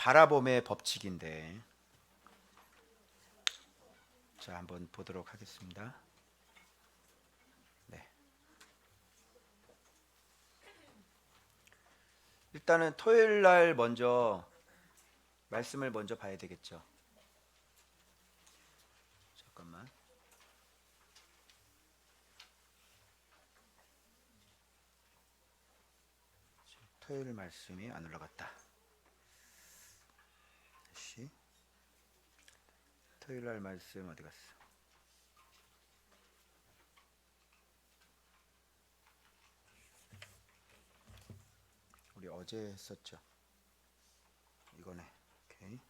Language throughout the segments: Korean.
바라봄의 법칙인데, 자, 한번 보도록 하겠습니다. 네. 일단은 토요일 날 먼저 말씀을 먼저 봐야 되겠죠. 잠깐만. 토요일 말씀이 안 올라갔다. 다시. 토요일 날 말씀 어디 갔어? 우리 어제 했었죠. 이거네. 오케이.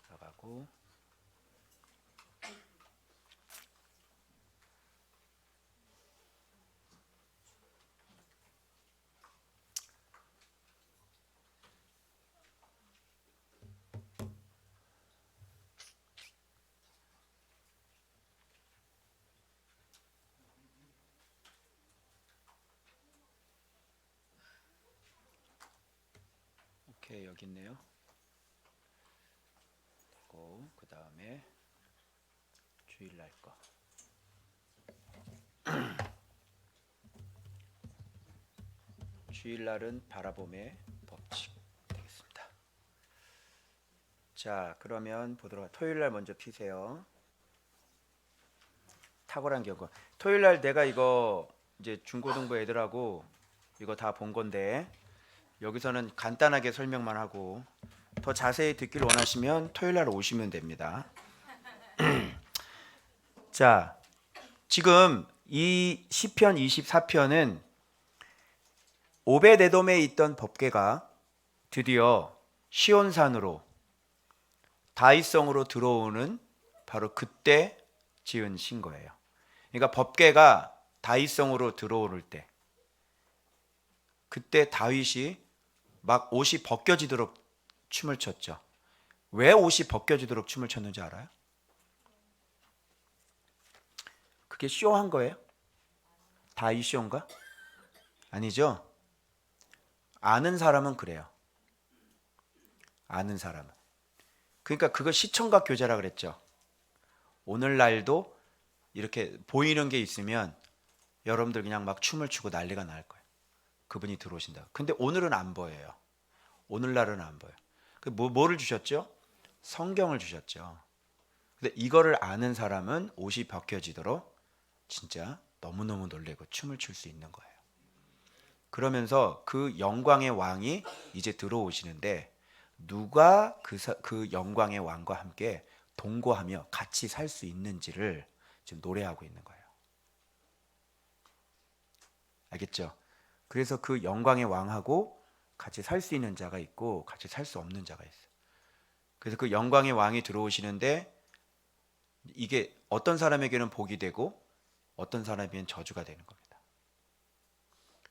나가고. 오케이, 여기 있네요. 그리고 그 다음에 주일날 거. 주일날은 바라봄의 법칙 되겠습니다. 자, 그러면 보도록. 토요일날 먼저 피세요. 탁월한 경고. 토요일날 내가 이거 이제 중고등부 애들하고 이거 다 본 건데, 여기서는 간단하게 설명만 하고 더 자세히 듣기를 원하시면 토요일날 오시면 됩니다. 자, 지금 이 시편 24편은 오벳에돔에 있던 법궤가 드디어 시온산으로 다윗성으로 들어오는 바로 그때 지은 신거예요. 그러니까 법궤가 다윗성으로 들어올 때, 그때 다윗이 막 옷이 벗겨지도록 춤을 췄죠. 왜 옷이 벗겨지도록 춤을 췄는지 알아요? 그게 쇼한 거예요? 다윗 쇼인가? 아니죠. 아는 사람은 그래요. 아는 사람은. 그러니까 그거 시청각 교제라 그랬죠. 오늘날도 이렇게 보이는 게 있으면 여러분들 그냥 막 춤을 추고 난리가 날 거예요. 그분이 들어오신다. 근데 오늘은 안 보여요. 오늘날은 안 보여요. 뭐를 주셨죠? 성경을 주셨죠. 근데 이거를 아는 사람은 옷이 벗겨지도록 진짜 너무너무 놀래고 춤을 출 수 있는 거예요. 그러면서 그 영광의 왕이 이제 들어오시는데, 누가 그 영광의 왕과 함께 동거하며 같이 살 수 있는지를 지금 노래하고 있는 거예요. 알겠죠? 그래서 그 영광의 왕하고 같이 살 수 있는 자가 있고 같이 살 수 없는 자가 있어요. 그래서 그 영광의 왕이 들어오시는데, 이게 어떤 사람에게는 복이 되고 어떤 사람에게는 저주가 되는 겁니다.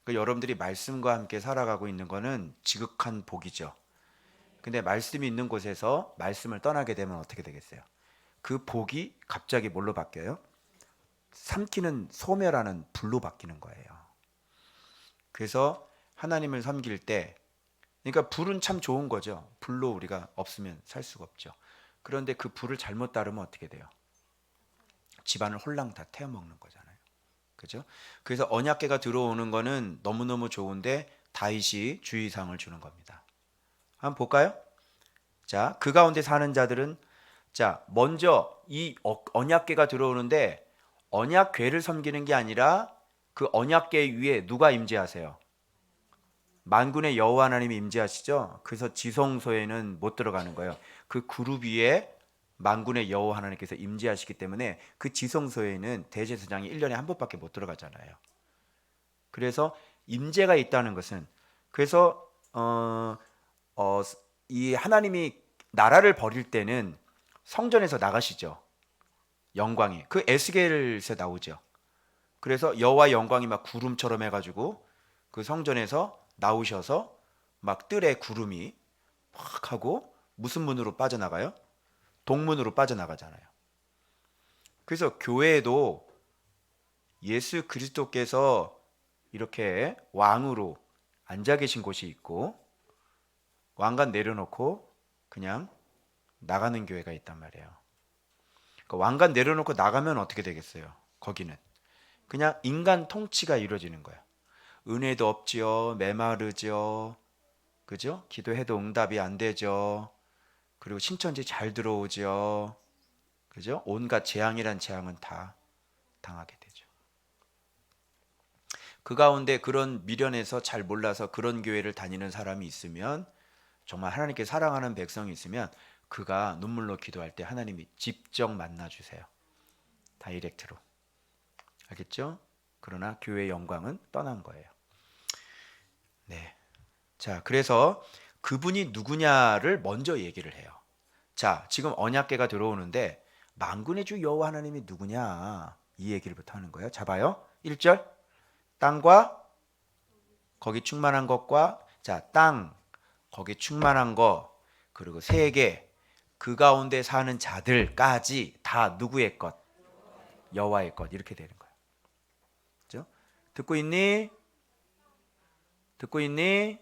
그러니까 여러분들이 말씀과 함께 살아가고 있는 거는 지극한 복이죠. 근데 말씀이 있는 곳에서 말씀을 떠나게 되면 어떻게 되겠어요? 그 복이 갑자기 뭘로 바뀌어요? 삼키는 소멸하는 불로 바뀌는 거예요. 그래서 하나님을 섬길 때, 그러니까 불은 참 좋은 거죠. 불로 우리가 없으면 살 수가 없죠. 그런데 그 불을 잘못 따르면 어떻게 돼요? 집안을 홀랑 다 태워먹는 거잖아요. 그죠? 그래서 언약궤가 들어오는 거는 너무너무 좋은데 다윗이 주의사항을 주는 겁니다. 한번 볼까요? 자, 그 가운데 사는 자들은, 자, 먼저 이 언약궤가 들어오는데 언약궤를 섬기는 게 아니라 그 언약궤 위에 누가 임재하세요? 만군의 여호와 하나님이 임재하시죠. 그래서 지성소에는 못 들어가는 거예요. 그 그룹 위에 만군의 여호와 하나님께서 임재하시기 때문에 그 지성소에는 대제사장이 1년에 한 번밖에 못 들어가잖아요. 그래서 임재가 있다는 것은, 그래서 이 하나님이 나라를 버릴 때는 성전에서 나가시죠. 영광이 그 에스겔에서 나오죠. 그래서 여호와 영광이 막 구름처럼 해가지고 그 성전에서 나오셔서 막 뜰에 구름이 막 하고 무슨 문으로 빠져나가요? 동문으로 빠져나가잖아요. 그래서 교회에도 예수 그리스도께서 이렇게 왕으로 앉아 계신 곳이 있고, 왕관 내려놓고 그냥 나가는 교회가 있단 말이에요. 그러니까 왕관 내려놓고 나가면 어떻게 되겠어요? 거기는 그냥 인간 통치가 이루어지는 거야. 은혜도 없지요, 메마르죠, 그죠? 기도해도 응답이 안 되죠. 그리고 신천지 잘 들어오죠, 그죠? 온갖 재앙이란 재앙은 다 당하게 되죠. 그 가운데 그런 미련에서 잘 몰라서 그런 교회를 다니는 사람이 있으면, 정말 하나님께 사랑하는 백성이 있으면 그가 눈물로 기도할 때 하나님이 직접 만나주세요. 다이렉트로. 알겠죠? 그러나 교회의 영광은 떠난 거예요. 네. 자, 그래서 그분이 누구냐를 먼저 얘기를 해요. 자, 지금 언약궤가 들어오는데 만군의 주 여호와 하나님이 누구냐, 이 얘기를부터 하는 거예요. 자, 봐요. 1절. 땅과 거기 충만한 것과, 자, 땅, 거기 충만한 것, 그리고 세계, 그 가운데 사는 자들까지 다 누구의 것? 여호와의 것. 이렇게 되는 거예요. 그렇죠? 듣고 있니? 듣고 있니?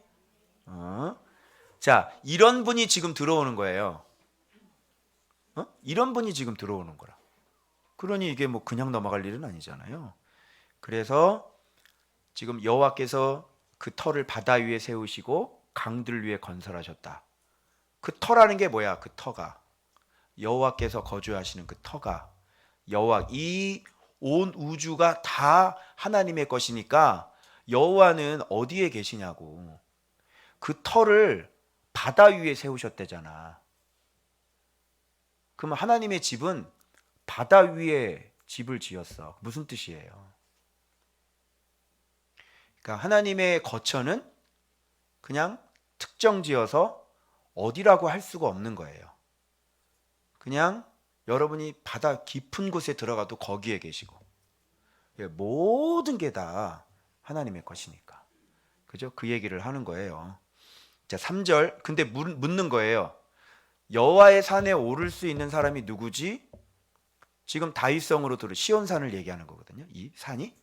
자, 이런 분이 지금 들어오는 거예요. 이런 분이 지금 들어오는 거라. 그러니 이게 뭐 그냥 넘어갈 일은 아니잖아요. 그래서 지금 여호와께서 그 터를 바다 위에 세우시고 강들 위에 건설하셨다. 그 터라는 게 뭐야? 그 터가 여호와께서 거주하시는 그 터가, 여호와, 이 온 우주가 다 하나님의 것이니까 여호와는 어디에 계시냐고. 그 터를 바다 위에 세우셨대잖아. 그러면 하나님의 집은 바다 위에 집을 지었어. 무슨 뜻이에요? 그러니까 하나님의 거처는 그냥 특정 지어서 어디라고 할 수가 없는 거예요. 그냥 여러분이 바다 깊은 곳에 들어가도 거기에 계시고, 모든 게 다 하나님의 것이니까. 그죠? 그 얘기를 하는 거예요. 자, 3절. 근데 묻는 거예요. 여호와의 산에 오를 수 있는 사람이 누구지? 지금 다윗성으로 들어 시온산을 얘기하는 거거든요. 이 산이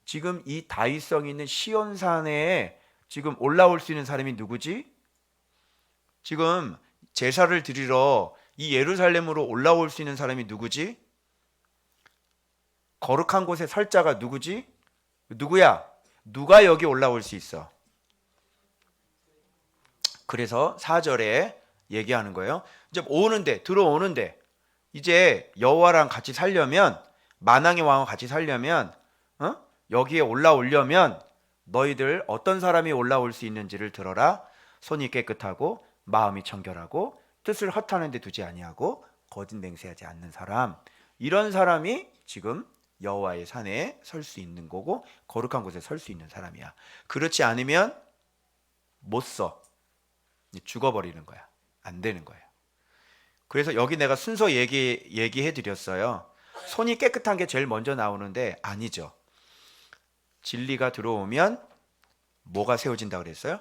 지금 이 다윗성이 있는 시온산에 지금 올라올 수 있는 사람이 누구지? 지금 제사를 드리러 이 예루살렘으로 올라올 수 있는 사람이 누구지? 거룩한 곳에 설 자가 누구지? 누구야? 누가 여기 올라올 수 있어? 그래서 4절에 얘기하는 거예요. 이제 들어오는데 이제 여호와랑 같이 살려면, 만왕의 왕과 같이 살려면, 여기에 올라오려면 너희들 어떤 사람이 올라올 수 있는지를 들어라. 손이 깨끗하고 마음이 청결하고 뜻을 허탄한 데 두지 아니하고 거짓 맹세하지 않는 사람, 이런 사람이 지금 여호와의 산에 설 수 있는 거고 거룩한 곳에 설 수 있는 사람이야. 그렇지 않으면 못 써. 죽어버리는 거야. 안 되는 거예요. 그래서 여기 내가 순서 얘기해 드렸어요. 손이 깨끗한 게 제일 먼저 나오는데 아니죠. 진리가 들어오면 뭐가 세워진다 그랬어요?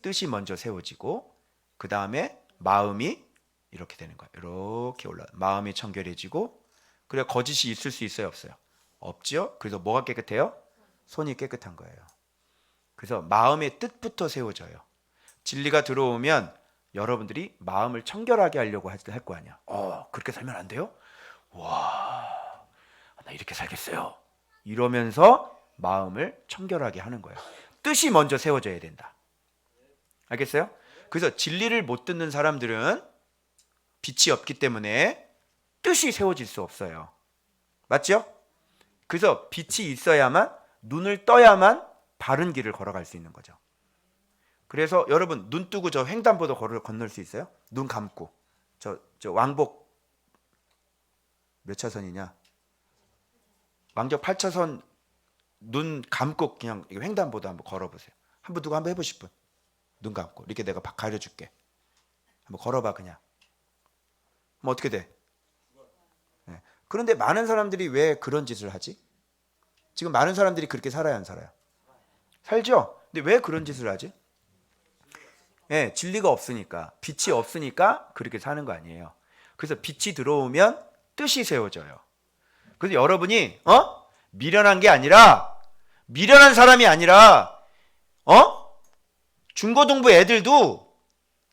뜻이 먼저 세워지고 그 다음에 마음이 이렇게 되는 거예요. 이렇게 마음이 청결해지고, 그래 거짓이 있을 수 있어요, 없어요? 없죠. 그래서 뭐가 깨끗해요? 손이 깨끗한 거예요. 그래서 마음의 뜻부터 세워져요. 진리가 들어오면 여러분들이 마음을 청결하게 하려고 할 거 아니야. 그렇게 살면 안 돼요? 와, 나 이렇게 살겠어요. 이러면서 마음을 청결하게 하는 거예요. 뜻이 먼저 세워져야 된다. 알겠어요? 그래서 진리를 못 듣는 사람들은 빛이 없기 때문에 뜻이 세워질 수 없어요. 맞죠? 그래서 빛이 있어야만, 눈을 떠야만 바른 길을 걸어갈 수 있는 거죠. 그래서 여러분 눈 뜨고 저 횡단보도 건널 수 있어요? 눈 감고. 저 왕복 몇 차선이냐? 왕적 8차선 눈 감고 그냥 횡단보도 한번 걸어보세요. 누가 한번 해보실 분? 눈 감고 이렇게 내가 가려줄게. 한번 걸어봐 그냥. 뭐 어떻게 돼? 네. 그런데 많은 사람들이 왜 그런 짓을 하지? 지금 많은 사람들이 그렇게 살아야 안 살아요? 살죠? 근데 왜 그런 짓을 하지? 네, 진리가 없으니까, 빛이 없으니까 그렇게 사는 거 아니에요. 그래서 빛이 들어오면 뜻이 세워져요. 그래서 여러분이 미련한 게 아니라, 미련한 사람이 아니라 중고등부 애들도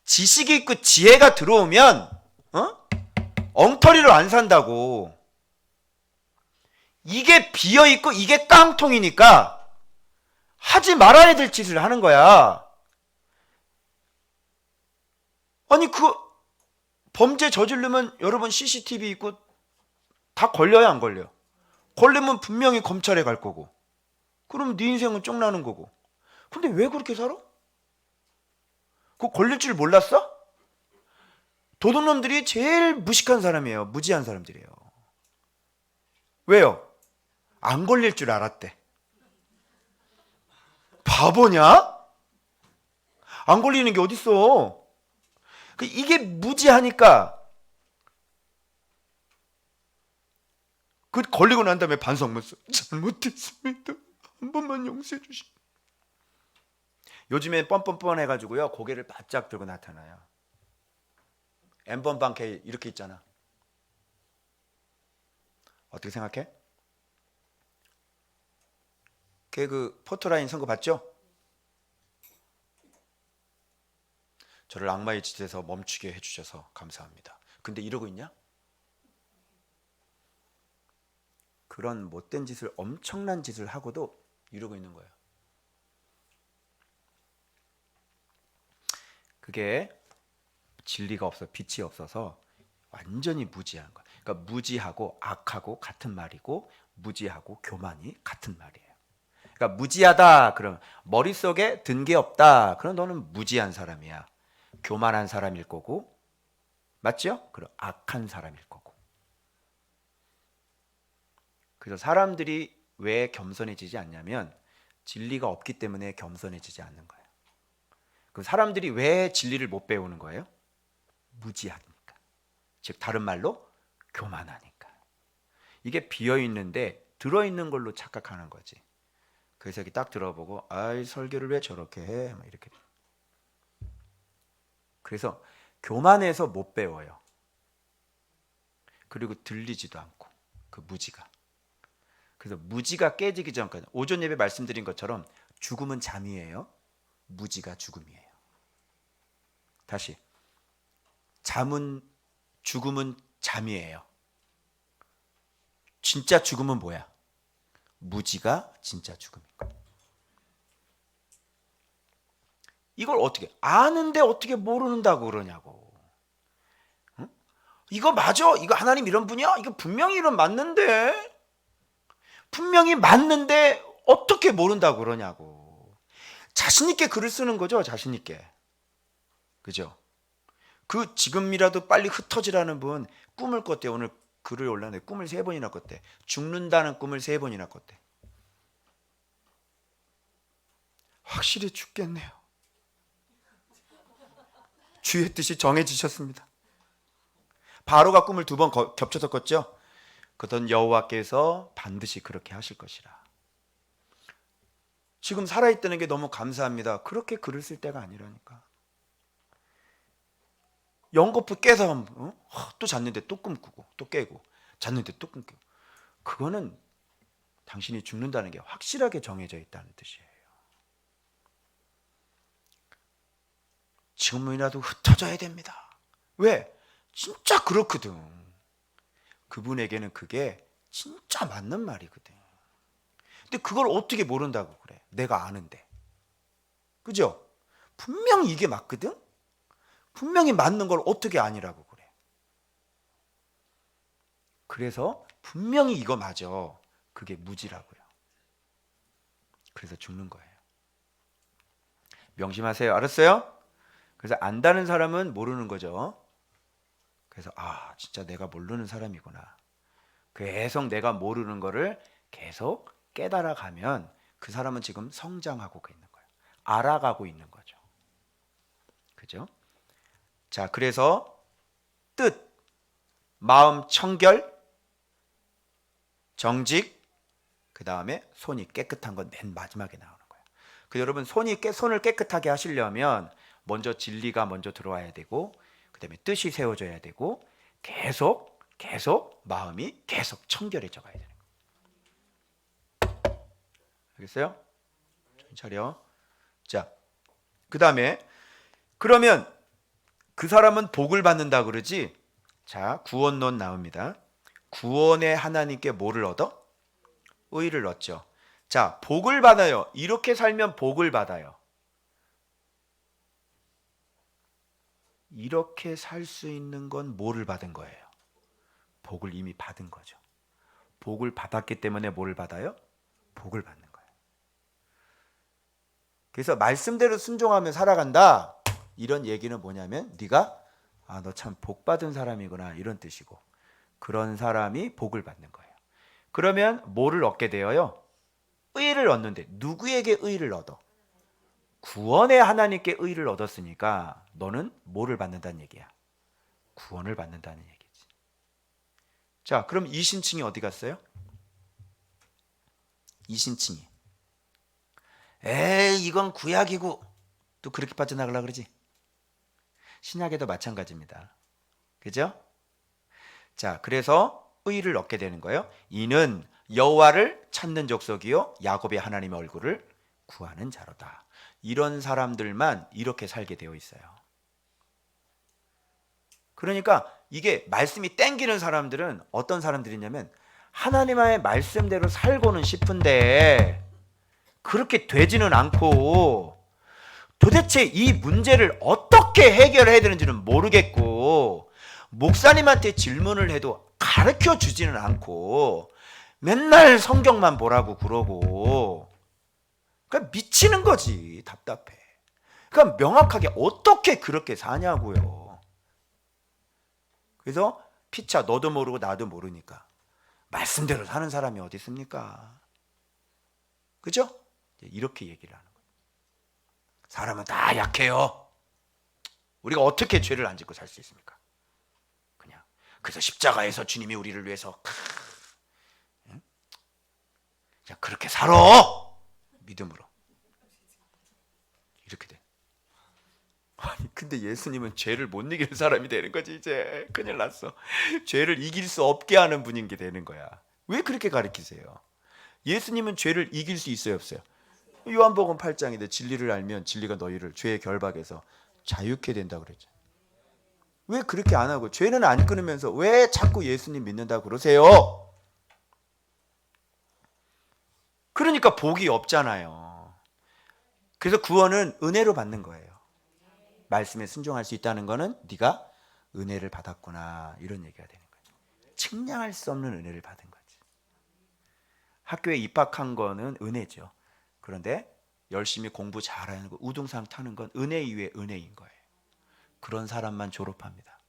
지식이 있고 지혜가 들어오면 엉터리로 안 산다고. 이게 비어있고 이게 깡통이니까 하지 말아야 될 짓을 하는 거야. 아니 그 범죄 저지르면 여러분 CCTV 있고 다 걸려요, 안 걸려요? 걸리면 분명히 검찰에 갈 거고, 그럼 네 인생은 쫑나는 거고. 근데 왜 그렇게 살아? 그거 걸릴 줄 몰랐어? 도둑놈들이 제일 무식한 사람이에요. 무지한 사람들이에요. 왜요? 안 걸릴 줄 알았대. 바보냐? 안 걸리는 게 어딨어? 이게 무지하니까. 그 걸리고 난 다음에 반성문서 잘못했습니다. 한 번만 용서해 주시. 요즘에 뻔뻔뻔 해가지고요, 고개를 바짝 들고 나타나요. N번방케 이렇게 있잖아. 어떻게 생각해? 걔 그 포토라인 선거 봤죠? 저를 악마의 짓에서 멈추게 해주셔서 감사합니다. 근데 이러고 있냐? 그런 못된 짓을, 엄청난 짓을 하고도 이러고 있는 거예요. 그게 진리가 없어, 빛이 없어서 완전히 무지한 거야. 그러니까 무지하고 악하고 같은 말이고, 무지하고 교만이 같은 말이에요. 그러니까 무지하다 그러면 머릿속에 든 게 없다, 그럼 너는 무지한 사람이야. 교만한 사람일 거고, 맞죠? 그럼 악한 사람일 거고. 그래서 사람들이 왜 겸손해지지 않냐면 진리가 없기 때문에 겸손해지지 않는 거예요. 그 사람들이 왜 진리를 못 배우는 거예요? 무지하니까. 즉 다른 말로 교만하니까. 이게 비어 있는데 들어 있는 걸로 착각하는 거지. 그래서 여기 딱 들어보고, 아이 설교를 왜 저렇게 해? 막 이렇게. 그래서 교만해서 못 배워요. 그리고 들리지도 않고, 그 무지가. 그래서 무지가 깨지기 전까지, 오전 예배 말씀드린 것처럼 죽음은 잠이에요. 무지가 죽음이에요. 다시, 죽음은 잠이에요. 진짜 죽음은 뭐야? 무지가 진짜 죽음인 거야. 이걸 어떻게 아는데 어떻게 모른다고 그러냐고. 응? 이거 맞아? 이거 하나님 이런 분이야? 이거 분명히 이런 맞는데? 분명히 맞는데 어떻게 모른다고 그러냐고. 자신 있게 글을 쓰는 거죠, 자신 있게. 그죠? 그 지금이라도 빨리 흩어지라는 분 꿈을 꿨대. 오늘 글을 올렸는데 꿈을 3번이나 꿨대. 죽는다는 꿈을 3번이나 꿨대. 확실히 죽겠네요. 주의 뜻이 정해지셨습니다. 바로가 꿈을 2번 겹쳐서 꿨죠. 그던 여호와께서 반드시 그렇게 하실 것이라. 지금 살아있다는 게 너무 감사합니다. 그렇게 글을 쓸 때가 아니라니까. 연거푸 깨서 또 잤는데 또 꿈꾸고 또 깨고, 잤는데 또 꿈꾸고. 그거는 당신이 죽는다는 게 확실하게 정해져 있다는 뜻이에요. 지금이라도 흩어져야 됩니다. 왜? 진짜 그렇거든. 그분에게는 그게 진짜 맞는 말이거든. 근데 그걸 어떻게 모른다고 그래? 내가 아는데. 그죠? 분명히 이게 맞거든? 분명히 맞는 걸 어떻게 아니라고 그래? 그래서 분명히 이거 맞아. 그게 무지라고요. 그래서 죽는 거예요. 명심하세요. 알았어요? 그래서 안다는 사람은 모르는 거죠. 그래서 진짜 내가 모르는 사람이구나. 계속 내가 모르는 거를 계속 깨달아 가면 그 사람은 지금 성장하고 있는 거예요. 알아가고 있는 거죠. 그죠? 자, 그래서 뜻, 마음 청결, 정직, 그 다음에 손이 깨끗한 건 맨 마지막에 나오는 거예요. 그 여러분 손을 깨끗하게 하시려면 먼저 진리가 먼저 들어와야 되고, 그 다음에 뜻이 세워져야 되고, 계속 마음이 계속 청결해져 가야 되는 거예요. 알겠어요? 정신 차려. 자, 그 다음에 그러면 그 사람은 복을 받는다 그러지. 자, 구원론 나옵니다. 구원의 하나님께 뭐를 얻어? 의를 얻죠. 자, 복을 받아요. 이렇게 살면 복을 받아요. 이렇게 살 수 있는 건 뭐를 받은 거예요? 복을 이미 받은 거죠. 복을 받았기 때문에 뭐를 받아요? 복을 받는 거예요. 그래서 말씀대로 순종하며 살아간다. 이런 얘기는 뭐냐면 네가 너 참 복 받은 사람이구나 이런 뜻이고, 그런 사람이 복을 받는 거예요. 그러면 뭐를 얻게 되어요? 의를 얻는데 누구에게 의를 얻어? 구원의 하나님께 의를 얻었으니까 너는 뭐를 받는다는 얘기야? 구원을 받는다는 얘기지. 자, 그럼 이신칭이 어디 갔어요? 이신칭이 에이 이건 구약이고 또 그렇게 빠져나가려고 그러지. 신약에도 마찬가지입니다. 그죠? 자, 그래서 의를 얻게 되는 거예요. 이는 여호와를 찾는 족속이요 야곱의 하나님의 얼굴을 구하는 자로다. 이런 사람들만 이렇게 살게 되어 있어요. 그러니까 이게 말씀이 땡기는 사람들은 어떤 사람들이냐면 하나님의 말씀대로 살고는 싶은데 그렇게 되지는 않고 도대체 이 문제를 어떻게 해결해야 되는지는 모르겠고 목사님한테 질문을 해도 가르쳐 주지는 않고 맨날 성경만 보라고 그러고 그러니까 미치는 거지. 답답해. 그러니까 명확하게 어떻게 그렇게 사냐고요. 그래서 피차 너도 모르고 나도 모르니까 말씀대로 사는 사람이 어디 있습니까? 그죠? 이렇게 얘기를 하는 거예요. 사람은 다 약해요. 우리가 어떻게 죄를 안 짓고 살 수 있습니까? 그냥 그래서 십자가에서 주님이 우리를 위해서 그냥 그렇게 살아. 믿음으로. 이렇게 돼. 아니 근데 예수님은 죄를 못 이기는 사람이 되는 거지. 이제 큰일 났어. 죄를 이길 수 없게 하는 분인 게 되는 거야. 왜 그렇게 가르치세요? 예수님은 죄를 이길 수 있어요 없어요? 요한복음 8장인데 진리를 알면 진리가 너희를 죄의 결박에서 자유케 된다고 그랬죠. 왜 그렇게 안 하고 죄는 안 끊으면서 왜 자꾸 예수님 믿는다고 그러세요? 그러니까 복이 없잖아요. 그래서 구원은 은혜로 받는 거예요. 말씀에 순종할 수 있다는 거는 네가 은혜를 받았구나 이런 얘기가 되는 거죠. 측량할 수 없는 은혜를 받은 거지. 학교에 입학한 거는 은혜죠. 그런데 열심히 공부 잘하는 거, 우등상 타는 건 은혜 이외의 은혜인 거예요. 그런 사람만 졸업합니다.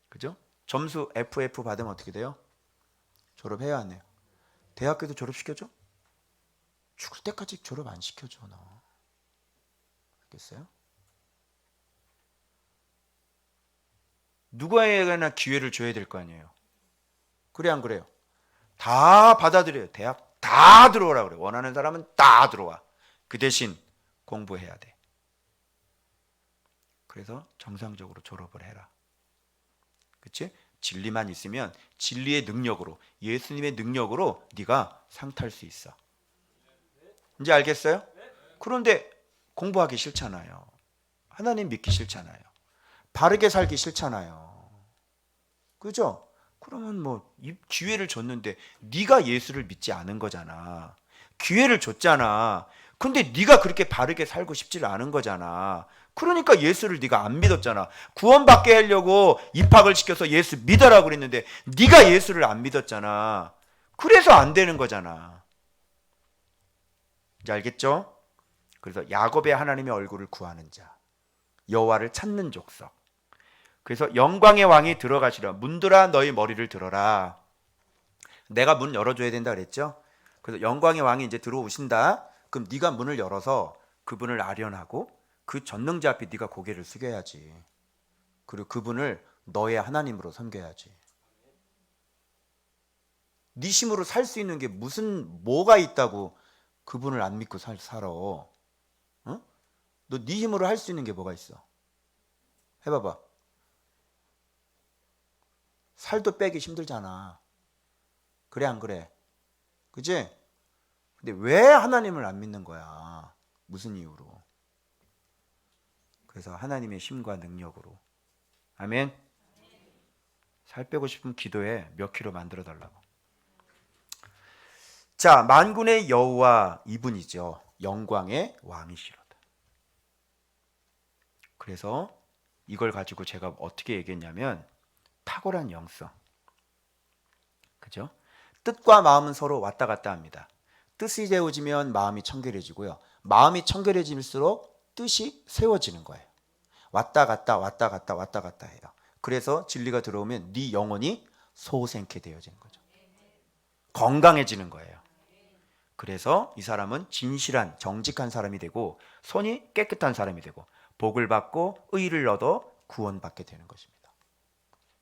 그죠? 점수 FF 받으면 어떻게 돼요? 졸업해야 하네요. 대학교도 졸업시켜줘? 죽을 때까지 졸업 안 시켜줘 너. 알겠어요? 누구에게나 기회를 줘야 될 거 아니에요. 그래 안 그래요? 다 받아들여요. 대학 다 들어오라 그래. 원하는 사람은 다 들어와. 그 대신 공부해야 돼. 그래서 정상적으로 졸업을 해라. 그치? 진리만 있으면 진리의 능력으로, 예수님의 능력으로 네가 상 탈 수 있어. 이제 알겠어요? 그런데 공부하기 싫잖아요. 하나님 믿기 싫잖아요. 바르게 살기 싫잖아요. 그죠? 그러면 뭐 기회를 줬는데 네가 예수를 믿지 않은 거잖아. 기회를 줬잖아. 근데 네가 그렇게 바르게 살고 싶지 않은 거잖아. 그러니까 예수를 네가 안 믿었잖아. 구원받게 하려고 입학을 시켜서 예수 믿어라고 그랬는데 네가 예수를 안 믿었잖아. 그래서 안 되는 거잖아. 이제 알겠죠? 그래서 야곱의 하나님의 얼굴을 구하는 자, 여호와를 찾는 족속. 그래서 영광의 왕이 들어가시라. 문들아 너희 머리를 들어라. 내가 문 열어줘야 된다 그랬죠? 그래서 영광의 왕이 이제 들어오신다. 그럼 네가 문을 열어서 그분을 아련하고 그 전능자 앞에 네가 고개를 숙여야지. 그리고 그분을 너의 하나님으로 섬겨야지. 네 힘으로 살 수 있는 게 뭐가 있다고 그분을 안 믿고 살아? 어? 너 네 힘으로 할 수 있는 게 뭐가 있어? 해봐봐. 살도 빼기 힘들잖아. 그래 안 그래? 그지? 근데 왜 하나님을 안 믿는 거야? 무슨 이유로? 그래서 하나님의 힘과 능력으로. 아멘. 살 빼고 싶으면 기도해. 몇 킬로 만들어 달라고. 자, 만군의 여호와 이분이죠. 영광의 왕이시로다. 그래서 이걸 가지고 제가 어떻게 얘기했냐면 탁월한 영성. 그죠? 뜻과 마음은 서로 왔다 갔다 합니다. 뜻이 세워지면 마음이 청결해지고요. 마음이 청결해질수록 뜻이 세워지는 거예요. 왔다 갔다 왔다 갔다 왔다 갔다 해요. 그래서 진리가 들어오면 네 영혼이 소생케 되어지는 거죠. 건강해지는 거예요. 그래서 이 사람은 진실한 정직한 사람이 되고 손이 깨끗한 사람이 되고 복을 받고 의를 얻어 구원받게 되는 것입니다.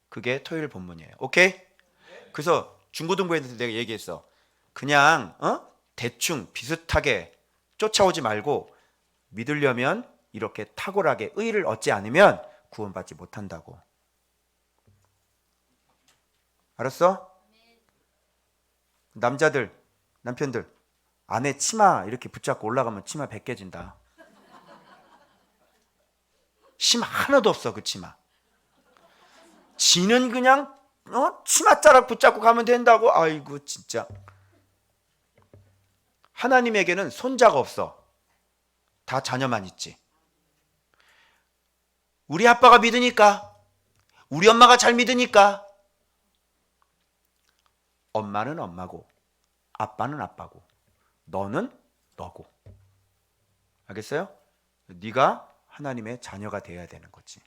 그게 토요일 본문이에요. 오케이? 그래서 중고등부에서 내가 얘기했어. 그냥 대충 비슷하게 쫓아오지 말고 믿으려면 이렇게 탁월하게 의를 얻지 않으면 구원받지 못한다고. 알았어? 남자들, 남편들 아내 치마 이렇게 붙잡고 올라가면 치마 벗겨진다. 심 하나도 없어 그 치마. 지는 그냥 치맛자락 붙잡고 가면 된다고. 아이고 진짜. 하나님에게는 손자가 없어. 다 자녀만 있지. 우리 아빠가 믿으니까, 우리 엄마가 잘 믿으니까. 엄마는 엄마고 아빠는 아빠고 너는 너고. 알겠어요? 네가 하나님의 자녀가 되어야 되는 거지.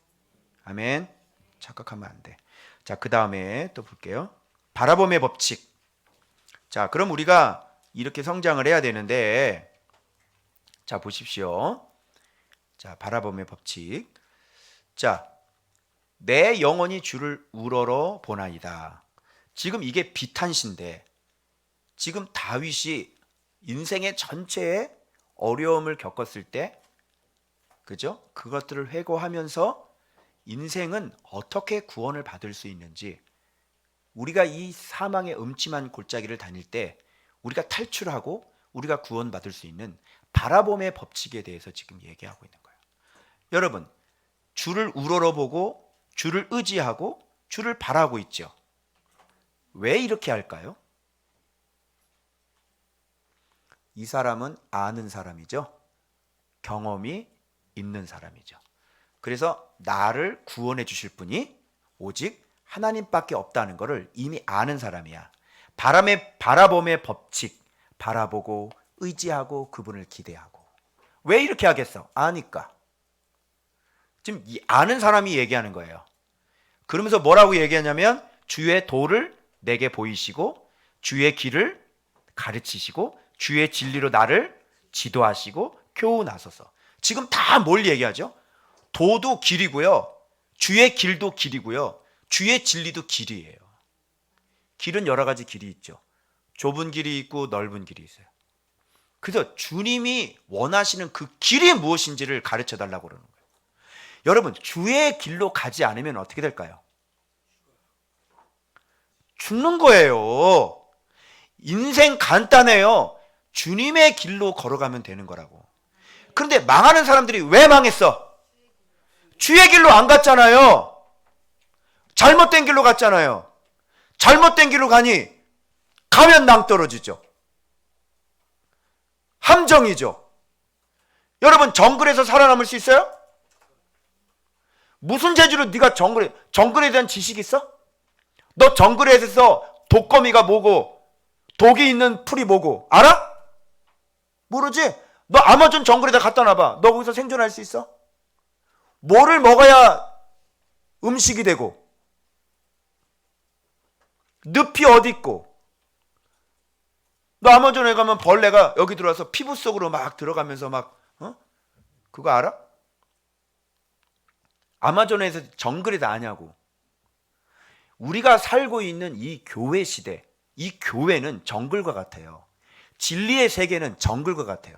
아멘. 착각하면 안 돼. 자, 그 다음에 또 볼게요. 바라봄의 법칙. 자, 그럼 우리가 이렇게 성장을 해야 되는데, 자, 보십시오. 자, 바라봄의 법칙. 자, 내 영혼이 주를 우러러 보나이다. 지금 이게 비탄시인데, 지금 다윗이 인생의 전체에 어려움을 겪었을 때, 그죠? 그것들을 회고하면서 인생은 어떻게 구원을 받을 수 있는지, 우리가 이 사망의 음침한 골짜기를 다닐 때 우리가 탈출하고 우리가 구원받을 수 있는 바라봄의 법칙에 대해서 지금 얘기하고 있는 거예요. 여러분, 주를 우러러보고 주를 의지하고 주를 바라고 있죠. 왜 이렇게 할까요? 이 사람은 아는 사람이죠. 경험이 있는 사람이죠. 그래서 나를 구원해 주실 분이 오직 하나님밖에 없다는 것을 이미 아는 사람이야. 바라봄의 법칙, 바라보고 의지하고 그분을 기대하고. 왜 이렇게 하겠어? 아니까. 지금 이 아는 사람이 얘기하는 거예요. 그러면서 뭐라고 얘기하냐면 주의 도를 내게 보이시고 주의 길을 가르치시고 주의 진리로 나를 지도하시고 교훈하소서. 지금 다 뭘 얘기하죠? 도도 길이고요. 주의 길도 길이고요. 주의 진리도 길이에요. 길은 여러 가지 길이 있죠. 좁은 길이 있고 넓은 길이 있어요. 그래서 주님이 원하시는 그 길이 무엇인지를 가르쳐 달라고 그러는 거예요. 여러분, 주의 길로 가지 않으면 어떻게 될까요? 죽는 거예요. 인생 간단해요. 주님의 길로 걸어가면 되는 거라고. 그런데 망하는 사람들이 왜 망했어? 주의 길로 안 갔잖아요. 잘못된 길로 갔잖아요. 잘못된 길로 가니 가면 낭떠러지죠. 함정이죠. 여러분, 정글에서 살아남을 수 있어요? 무슨 재주로 네가 정글에 대한 지식이 있어? 너 정글에서 독거미가 뭐고 독이 있는 풀이 뭐고 알아? 모르지? 너 아마존 정글에다 갖다 놔봐. 너 거기서 생존할 수 있어? 뭐를 먹어야 음식이 되고 늪이 어디 있고. 너 아마존에 가면 벌레가 여기 들어와서 피부 속으로 막 들어가면서 막 그거 알아? 아마존에서 정글이 다 아냐고. 우리가 살고 있는 이 교회 시대, 이 교회는 정글과 같아요. 진리의 세계는 정글과 같아요.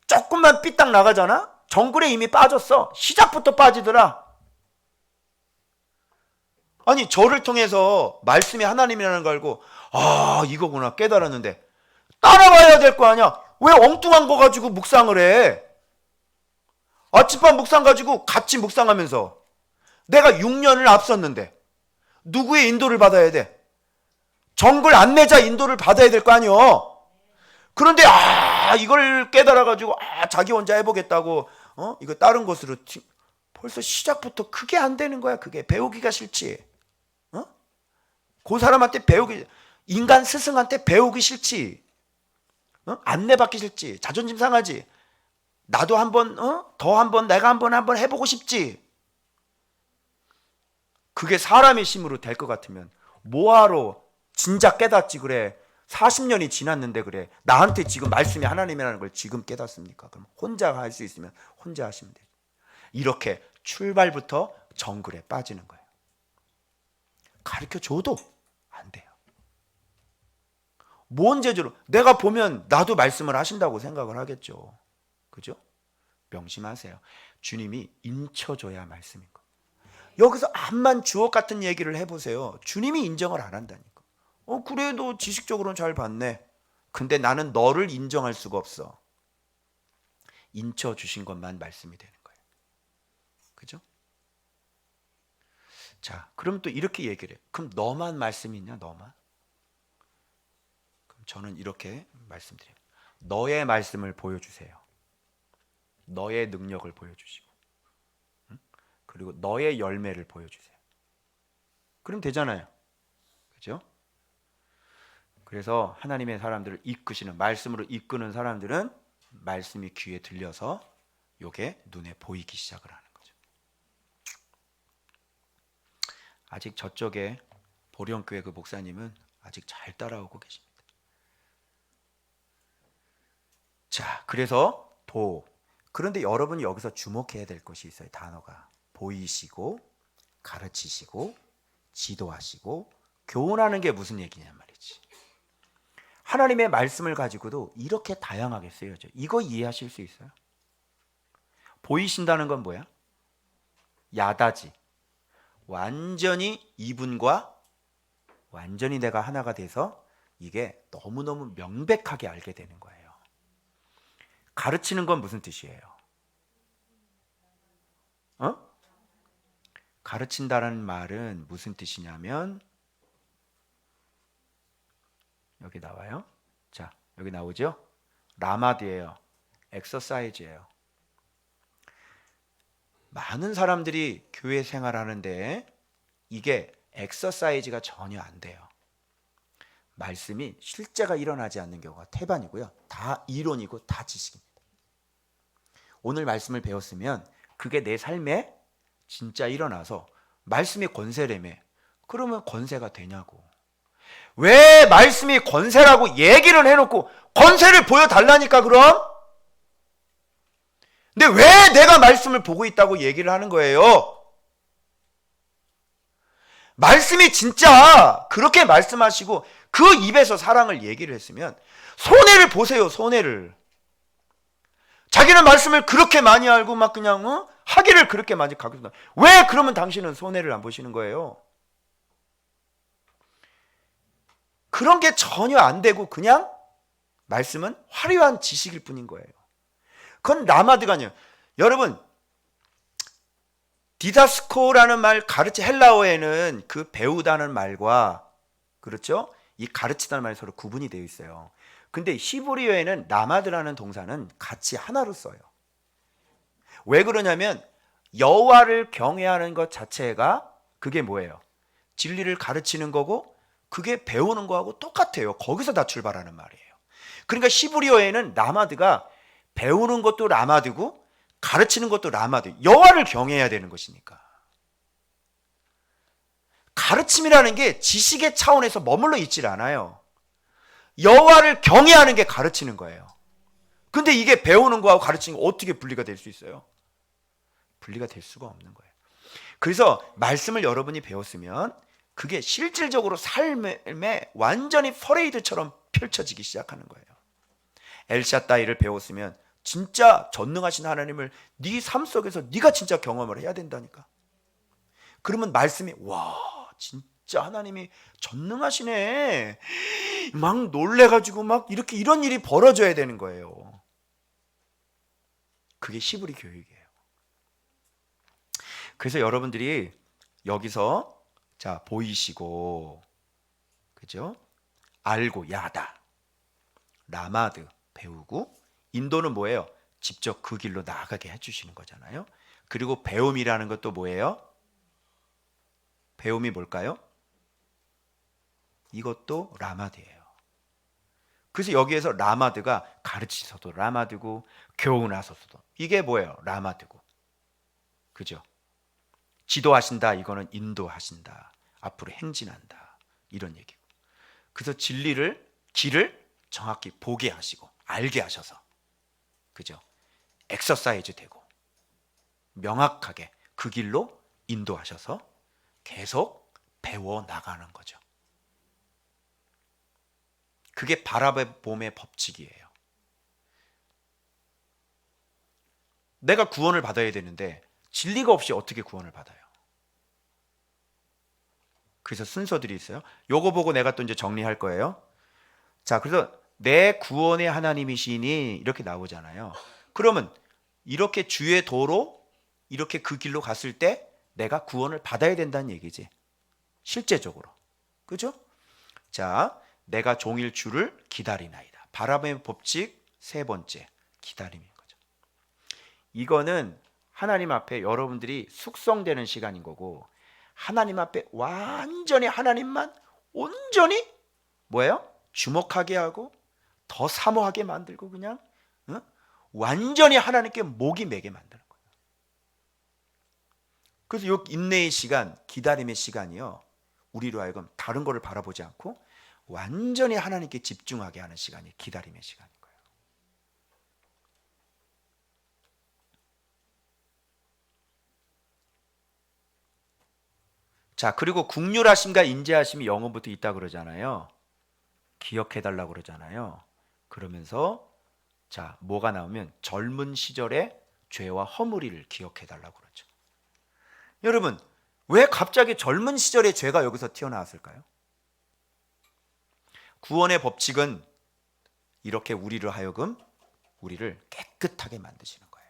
조금만 삐딱 나가잖아? 정글에 이미 빠졌어. 시작부터 빠지더라. 아니, 저를 통해서 말씀이 하나님이라는 걸 알고 이거구나 깨달았는데 따라가야 될 거 아니야. 왜 엉뚱한 거 가지고 묵상을 해? 아침밥 묵상 가지고 같이 묵상하면서 내가 6년을 앞섰는데 누구의 인도를 받아야 돼? 정글 안내자 인도를 받아야 될 거 아니요. 그런데 이걸 깨달아 가지고 자기 혼자 해보겠다고 이거 다른 곳으로 벌써 시작부터 그게 안 되는 거야. 그게 배우기가 싫지. 그 사람한테 배우기, 인간 스승한테 배우기 싫지. 안내받기 싫지. 자존심 상하지. 나도 한번 더 한번 내가 한번 해보고 싶지. 그게 사람의 힘으로 될 것 같으면 뭐하러 진작 깨닫지. 그래 40년이 지났는데 그래 나한테 지금 말씀이 하나님이라는 걸 지금 깨닫습니까? 그럼 혼자 할 수 있으면 혼자 하시면 돼요. 이렇게 출발부터 정글에 빠지는 거예요. 가르쳐줘도 안 돼요. 뭔 재주로? 내가 보면 나도 말씀을 하신다고 생각을 하겠죠. 그죠? 명심하세요. 주님이 인쳐줘야 말씀인 거. 여기서 암만 주옥 같은 얘기를 해보세요. 주님이 인정을 안 한다니까. 그래도 지식적으로는 잘 봤네. 근데 나는 너를 인정할 수가 없어. 인쳐주신 것만 말씀이 되는 거예요. 그죠? 자, 그럼 또 이렇게 얘기를 해요. 그럼 너만 말씀이 있냐? 너만? 그럼 저는 이렇게 말씀드려요. 너의 말씀을 보여주세요. 너의 능력을 보여주시고, 그리고 너의 열매를 보여주세요. 그럼 되잖아요. 그죠? 그래서 하나님의 사람들을 이끄시는, 말씀으로 이끄는 사람들은 말씀이 귀에 들려서 요게 눈에 보이기 시작을 하는 거죠. 아직 저쪽에 보령교회 그 목사님은 아직 잘 따라오고 계십니다. 자, 그래서 그런데 여러분이 여기서 주목해야 될 것이 있어요. 단어가 보이시고 가르치시고 지도하시고 교훈하는 게 무슨 얘기냐 말이지. 하나님의 말씀을 가지고도 이렇게 다양하게 쓰여져. 이거 이해하실 수 있어요? 보이신다는 건 뭐야? 야다지. 완전히 이분과 완전히 내가 하나가 돼서 이게 너무너무 명백하게 알게 되는 거예요. 가르치는 건 무슨 뜻이에요? 가르친다는 말은 무슨 뜻이냐면 여기 나와요. 자, 여기 나오죠? 라마드예요. 엑서사이즈예요. 많은 사람들이 교회 생활하는데 이게 엑서사이즈가 전혀 안 돼요. 말씀이 실제가 일어나지 않는 경우가 태반이고요. 다 이론이고 다 지식입니다. 오늘 말씀을 배웠으면 그게 내 삶에 진짜 일어나서 말씀이 권세라며. 그러면 권세가 되냐고. 왜 말씀이 권세라고 얘기를 해놓고 권세를 보여달라니까 그럼? 근데 왜 내가 말씀을 보고 있다고 얘기를 하는 거예요? 말씀이 진짜 그렇게 말씀하시고 그 입에서 사랑을 얘기를 했으면 손해를 보세요. 손해를. 자기는 말씀을 그렇게 많이 알고 막 그냥 하기를 그렇게 많이 갖고 있다. 왜 그러면 당신은 손해를 안 보시는 거예요? 그런 게 전혀 안 되고 그냥 말씀은 화려한 지식일 뿐인 거예요. 그건 라마드가 아니에요. 여러분, 디다스코라는 말 헬라어에는 그 배우다는 말과 그렇죠? 이 가르치다는 말이 서로 구분이 되어 있어요. 근데 히브리어에는 라마드라는 동사는 같이 하나로 써요. 왜 그러냐면 여호와를 경외하는 것 자체가 그게 뭐예요? 진리를 가르치는 거고 그게 배우는 거하고 똑같아요. 거기서 다 출발하는 말이에요. 그러니까 히브리어에는 라마드가 배우는 것도 라마드고 가르치는 것도 라마드. 여호와를 경외해야 되는 것이니까. 가르침이라는 게 지식의 차원에서 머물러 있질 않아요. 여호와를 경외하는 게 가르치는 거예요. 근데 이게 배우는 거하고 가르치는 거 어떻게 분리가 될 수 있어요? 분리가 될 수가 없는 거예요. 그래서 말씀을 여러분이 배웠으면 그게 실질적으로 삶에 완전히 퍼레이드처럼 펼쳐지기 시작하는 거예요. 엘샤다이를 배웠으면 진짜 전능하신 하나님을 네 삶 속에서 네가 진짜 경험을 해야 된다니까. 그러면 말씀이 와 진짜 하나님이 전능하시네 막 놀래가지고 막 이런 일이 벌어져야 되는 거예요. 그게 히브리 교육이에요. 그래서 여러분들이 여기서 자 보이시고 그죠? 알고 야다 라마드 배우고 인도는 뭐예요? 직접 그 길로 나아가게 해주시는 거잖아요. 그리고 배움이라는 것도 뭐예요? 배움이 뭘까요? 이것도 라마드예요. 그래서 여기에서 라마드가 가르치서도 라마드고 교훈하소서도 이게 뭐예요? 라마드고 그죠? 지도하신다 이거는 인도하신다 앞으로 행진한다 이런 얘기고 그래서 진리를 길을 정확히 보게 하시고 알게 하셔서 그죠? 엑서사이즈 되고 명확하게 그 길로 인도하셔서 계속 배워 나가는 거죠. 그게 바라봄의 법칙이에요. 내가 구원을 받아야 되는데 진리가 없이 어떻게 구원을 받아요? 그래서 순서들이 있어요. 요거 보고 내가 또 이제 정리할 거예요. 자, 그래서 내 구원의 하나님이시니 이렇게 나오잖아요. 그러면 이렇게 주의 도로 이렇게 그 길로 갔을 때 내가 구원을 받아야 된다는 얘기지. 실제적으로. 그죠? 자, 내가 종일 주를 기다리나이다. 바라봄의 법칙 세 번째, 기다림인 거죠. 이거는 하나님 앞에 여러분들이 숙성되는 시간인 거고 하나님 앞에 완전히 하나님만 온전히 뭐예요? 주목하게 하고 더 사모하게 만들고 그냥 완전히 하나님께 목이 매게 만드는 거예요. 그래서 이 인내의 시간, 기다림의 시간이요. 우리로 하여금 다른 거를 바라보지 않고 완전히 하나님께 집중하게 하는 시간이 기다림의 시간인 거예요. 자, 그리고 국률하심과 인자하심이 영어부터 있다 그러잖아요. 기억해달라고 그러잖아요. 그러면서 자, 뭐가 나오면 젊은 시절의 죄와 허물이를 기억해달라고 그러죠. 여러분, 왜 갑자기 젊은 시절의 죄가 여기서 튀어나왔을까요? 구원의 법칙은 이렇게 우리를 하여금 우리를 깨끗하게 만드시는 거예요.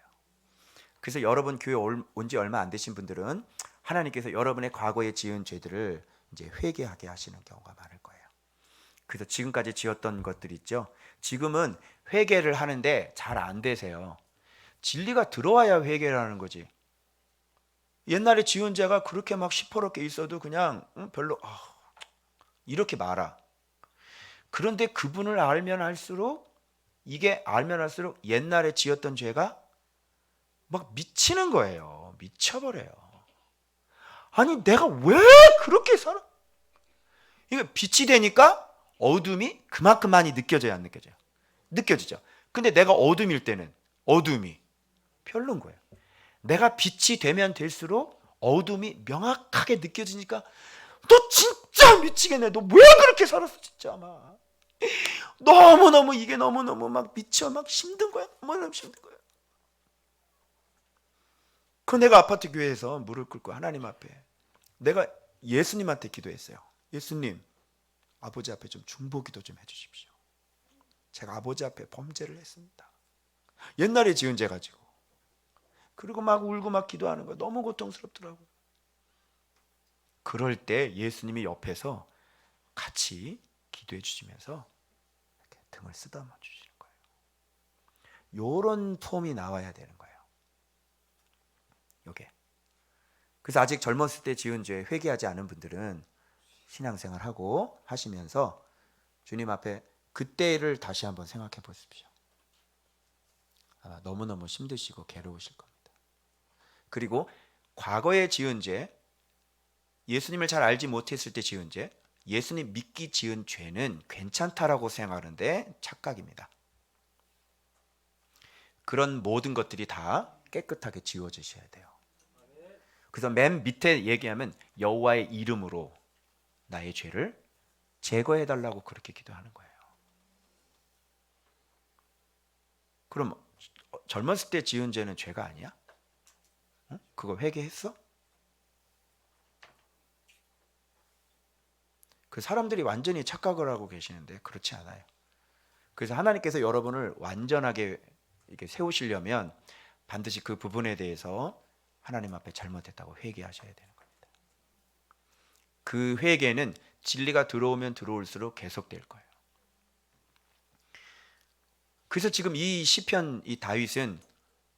그래서 여러분 교회 온 지 얼마 안 되신 분들은 하나님께서 여러분의 과거에 지은 죄들을 이제 회개하게 하시는 경우가 많을 거예요. 그래서 지금까지 지었던 것들 있죠. 지금은 회개를 하는데 잘 안 되세요. 진리가 들어와야 회개를 하는 거지. 옛날에 지은 죄가 그렇게 막 시퍼렇게 있어도 그냥 별로 이렇게 말아. 그런데 그분을 알면 알수록 이게 알면 알수록 옛날에 지었던 죄가 막 미치는 거예요. 미쳐버려요. 아니 내가 왜 그렇게 살아? 이게 빛이 되니까 어둠이 그만큼 많이 느껴져야 안 느껴져요? 느껴지죠. 근데 내가 어둠일 때는 어둠이 별로인 거예요. 내가 빛이 되면 될수록 어둠이 명확하게 느껴지니까 너 진짜 미치겠네. 너 왜 그렇게 살았어 진짜 막. 너무너무 이게 너무너무 막 미쳐 막 힘든 거야. 너무너무 힘든 거야. 그 내가 아파트 교회에서 무릎 꿇고 하나님 앞에 내가 예수님한테 기도했어요. 예수님 아버지 앞에 좀 중보기도 좀 해주십시오. 제가 아버지 앞에 범죄를 했습니다. 옛날에 지은 죄 가지고. 그리고 막 울고 막 기도하는 거 너무 고통스럽더라고요. 그럴 때 예수님이 옆에서 같이 기도해 주시면서 이렇게 등을 쓰다듬어 주시는 거예요. 요런 폼이 나와야 되는 거예요. 요게. 그래서 아직 젊었을 때 지은 죄 회개하지 않은 분들은 신앙생활하고 하시면서 주님 앞에 그때를 다시 한번 생각해 보십시오. 아마 너무너무 힘드시고 괴로우실 겁니다. 그리고 과거에 지은 죄, 예수님을 잘 알지 못했을 때 지은 죄, 예수님 믿기 지은 죄는 괜찮다라고 생각하는데 착각입니다. 그런 모든 것들이 다 깨끗하게 지워지셔야 돼요. 그래서 맨 밑에 얘기하면 여호와의 이름으로 나의 죄를 제거해달라고 그렇게 기도하는 거예요. 그럼 젊었을 때 지은 죄는 죄가 아니야? 응? 그거 회개했어? 그 사람들이 완전히 착각을 하고 계시는데 그렇지 않아요. 그래서 하나님께서 여러분을 완전하게 이렇게 세우시려면 반드시 그 부분에 대해서 하나님 앞에 잘못했다고 회개하셔야 되는 겁니다. 그 회개는 진리가 들어오면 들어올수록 계속될 거예요. 그래서 지금 이 시편 이 다윗은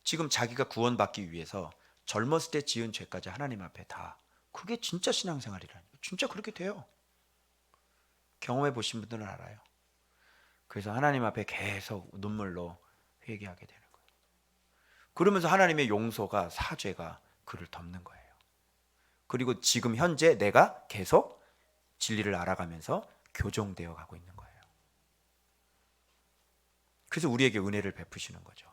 지금 자기가 구원받기 위해서 젊었을 때 지은 죄까지 하나님 앞에 다, 그게 진짜 신앙생활이라는 거예요. 진짜 그렇게 돼요. 경험해 보신 분들은 알아요. 그래서 하나님 앞에 계속 눈물로 회개하게 되는 거예요. 그러면서 하나님의 용서가, 사죄가 그를 덮는 거예요. 그리고 지금 현재 내가 계속 진리를 알아가면서 교정되어 가고 있는 거예요. 그래서 우리에게 은혜를 베푸시는 거죠.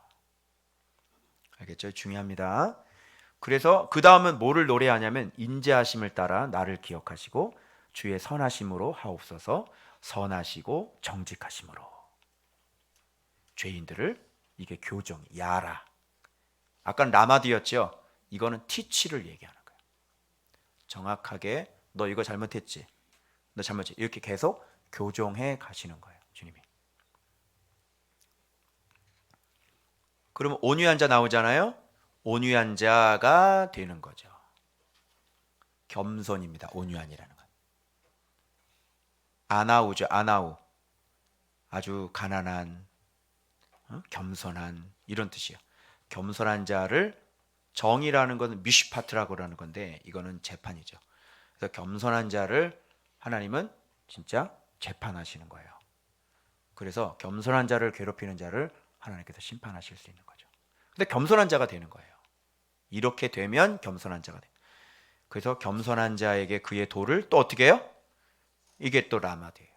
알겠죠? 중요합니다. 그래서 그 다음은 뭐를 노래하냐면 인자하심을 따라 나를 기억하시고 주의 선하심으로 하옵소서. 선하시고 정직하심으로 죄인들을, 이게 교정, 야라. 아까는 라마디였죠. 이거는 티치를 얘기하는 거예요. 정확하게 너 이거 잘못했지, 너 잘못했지, 이렇게 계속 교정해 가시는 거예요, 주님이. 그러면 온유한 자 나오잖아요. 온유한 자가 되는 거죠. 겸손입니다. 온유한이라는 건 아나우죠. 아나우, 아주 가난한, 겸손한, 이런 뜻이에요. 겸손한 자를, 정이라는 것은 미슈파트라고 하는 건데 이거는 재판이죠. 그래서 겸손한 자를 하나님은 진짜 재판하시는 거예요. 그래서 겸손한 자를 괴롭히는 자를 하나님께서 심판하실 수 있는 거죠. 근데 겸손한 자가 되는 거예요. 이렇게 되면 겸손한 자가 돼요. 그래서 겸손한 자에게 그의 도를 또 어떻게 해요? 이게 또 라마드예요.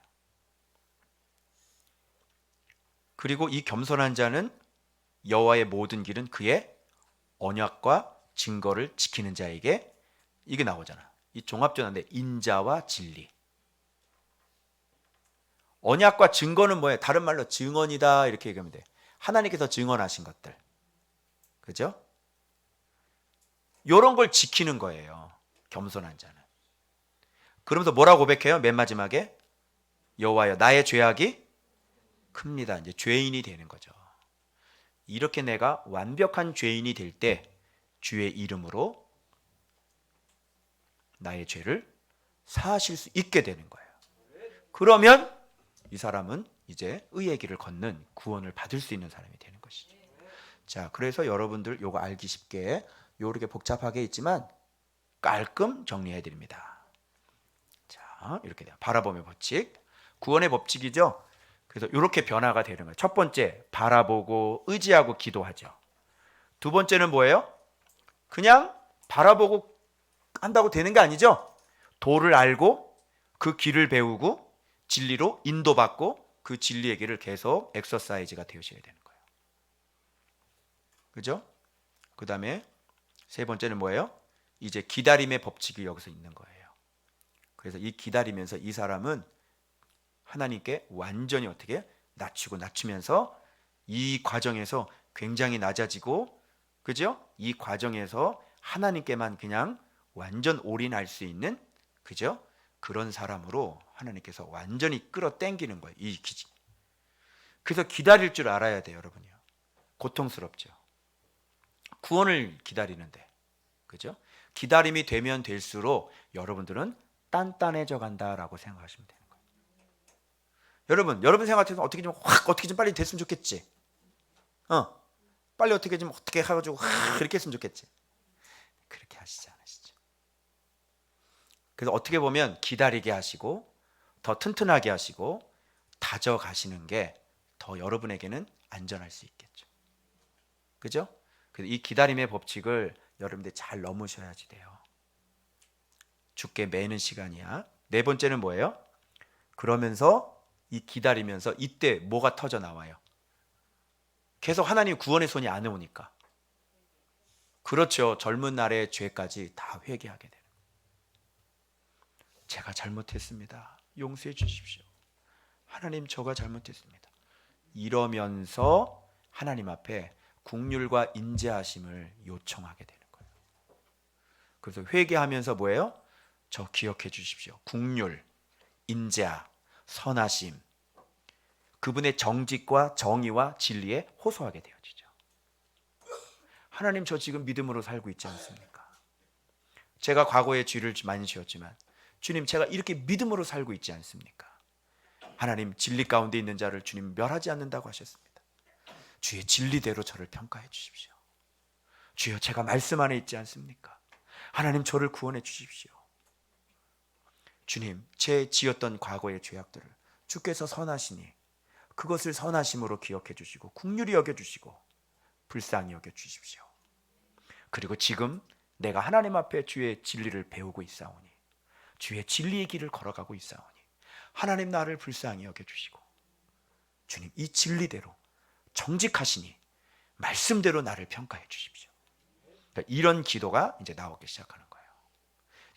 그리고 이 겸손한 자는 여호와의 모든 길은 그의 언약과 증거를 지키는 자에게, 이게 나오잖아. 이 종합전환인데 인자와 진리. 언약과 증거는 뭐예요? 다른 말로 증언이다, 이렇게 얘기하면 돼. 하나님께서 증언하신 것들, 그죠? 이런 걸 지키는 거예요, 겸손한 자는. 그러면서 뭐라고 고백해요? 맨 마지막에 여호와여 나의 죄악이 큽니다. 이제 죄인이 되는 거죠. 이렇게 내가 완벽한 죄인이 될 때 주의 이름으로 나의 죄를 사하실 수 있게 되는 거예요. 그러면 이 사람은 이제 의의 길을 걷는, 구원을 받을 수 있는 사람이 되는 것이죠. 자, 그래서 여러분들 요거 알기 쉽게, 요렇게 복잡하게 있지만 깔끔 정리해 드립니다. 자, 이렇게 돼요. 바라봄의 법칙, 구원의 법칙이죠. 그래서 이렇게 변화가 되는 거예요. 첫 번째, 바라보고 의지하고 기도하죠. 두 번째는 뭐예요? 그냥 바라보고 한다고 되는 게 아니죠. 도를 알고 그 길을 배우고 진리로 인도받고 그 진리의 길을 계속 엑서사이즈가 되셔야 되는 거예요. 그죠? 그 다음에 세 번째는 뭐예요? 이제 기다림의 법칙이 여기서 있는 거예요. 그래서 이 기다리면서 이 사람은 하나님께 완전히 어떻게 낮추면서 이 과정에서 굉장히 낮아지고, 그죠? 이 과정에서 하나님께만 그냥 완전 올인할 수 있는, 그죠? 그런 사람으로 하나님께서 완전히 끌어당기는 거예요. 이 기지. 그래서 기다릴 줄 알아야 돼요, 여러분이요. 고통스럽죠. 구원을 기다리는데, 그죠? 기다림이 되면 될수록 여러분들은 단단해져 간다라고 생각하시면 돼요. 여러분 생각해서 어떻게 좀 빨리 됐으면 좋겠지. 빨리 어떻게 해가지고 그렇게 했으면 좋겠지. 그렇게 하시지 않으시죠. 그래서 어떻게 보면 기다리게 하시고 더 튼튼하게 하시고 다져 가시는 게 더 여러분에게는 안전할 수 있겠죠. 그죠? 그래서 이 기다림의 법칙을 여러분들이 잘 넘으셔야지 돼요. 죽게 매는 시간이야. 네 번째는 뭐예요? 그러면서 이 기다리면서 이때 뭐가 터져 나와요? 계속 하나님 구원의 손이 안 오니까. 그렇죠. 젊은 날의 죄까지 다 회개하게 되는 거예요. 제가 잘못했습니다. 용서해 주십시오. 하나님, 저가 잘못했습니다. 이러면서 하나님 앞에 긍휼과 인자하심을 요청하게 되는 거예요. 그래서 회개하면서 뭐예요? 저 기억해 주십시오. 긍휼, 인자, 선하심, 그분의 정직과 정의와 진리에 호소하게 되어지죠. 하나님, 저 지금 믿음으로 살고 있지 않습니까? 제가 과거에 죄를 많이 지었지만 주님, 제가 이렇게 믿음으로 살고 있지 않습니까? 하나님, 진리 가운데 있는 자를 주님 멸하지 않는다고 하셨습니다. 주의 진리대로 저를 평가해 주십시오. 주여, 제가 말씀 안에 있지 않습니까? 하나님, 저를 구원해 주십시오. 주님, 제 지었던 과거의 죄악들을 주께서 선하시니 그것을 선하심으로 기억해 주시고 긍휼히 여겨 주시고 불쌍히 여겨 주십시오. 그리고 지금 내가 하나님 앞에 주의 진리를 배우고 있사오니, 주의 진리의 길을 걸어가고 있사오니 하나님, 나를 불쌍히 여겨 주시고 주님, 이 진리대로 정직하시니 말씀대로 나를 평가해 주십시오. 그러니까 이런 기도가 이제 나오기 시작하는 거예요.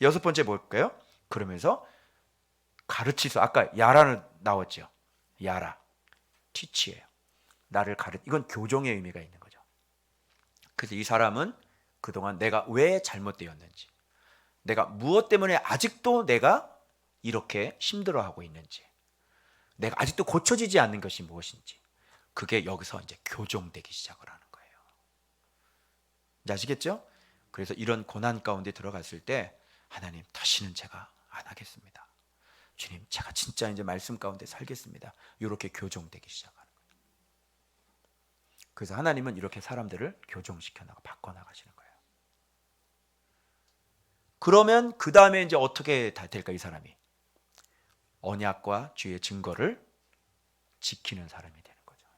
여섯 번째 뭘까요? 그러면서 가르치소. 아까 야라는 나왔죠. 야라, 티치예요. 나를 이건 교종의 의미가 있는 거죠. 그래서 이 사람은 그동안 내가 왜 잘못되었는지, 내가 무엇 때문에 아직도 내가 이렇게 힘들어하고 있는지, 내가 아직도 고쳐지지 않는 것이 무엇인지, 그게 여기서 이제 교종되기 시작을 하는 거예요. 이제 아시겠죠? 그래서 이런 고난 가운데 들어갔을 때 하나님, 다시는 제가 안 하겠습니다. 주님, 제가 진짜 이제 말씀 가운데 살겠습니다. 이렇게 교종되기 시작하는 거예요. 그래서 하나님은 이렇게 사람들을 교종시켜 나가 바꿔 나가시는 거예요. 그러면 그 다음에 이제 어떻게 될까? 이 사람이 언약과 주의 증거를 지키는 사람이 되는 거죠.